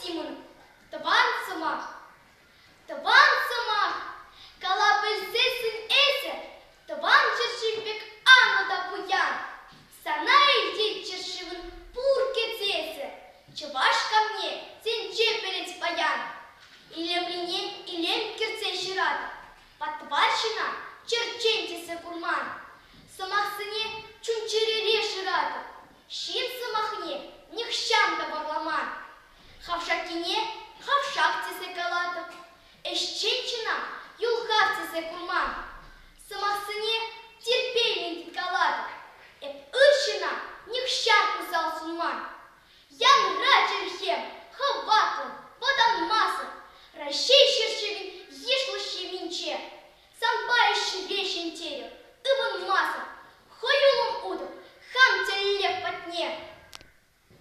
Симон, Таван сама, Калапель зесен эсе, Таван чершипек Анна да пуян, Сана идти чершивын пурке цесе, Чеваш ко мне, сенче перец паян, Илем лине, илем кирце щирата, Потварщина, черчентисе курман, Самахсыне чунчерере ширата, Щит самахне, нихщам да барламан, Хавшакине, хавшактисе калата, Эшченчина, юлхавтисе курман, Самах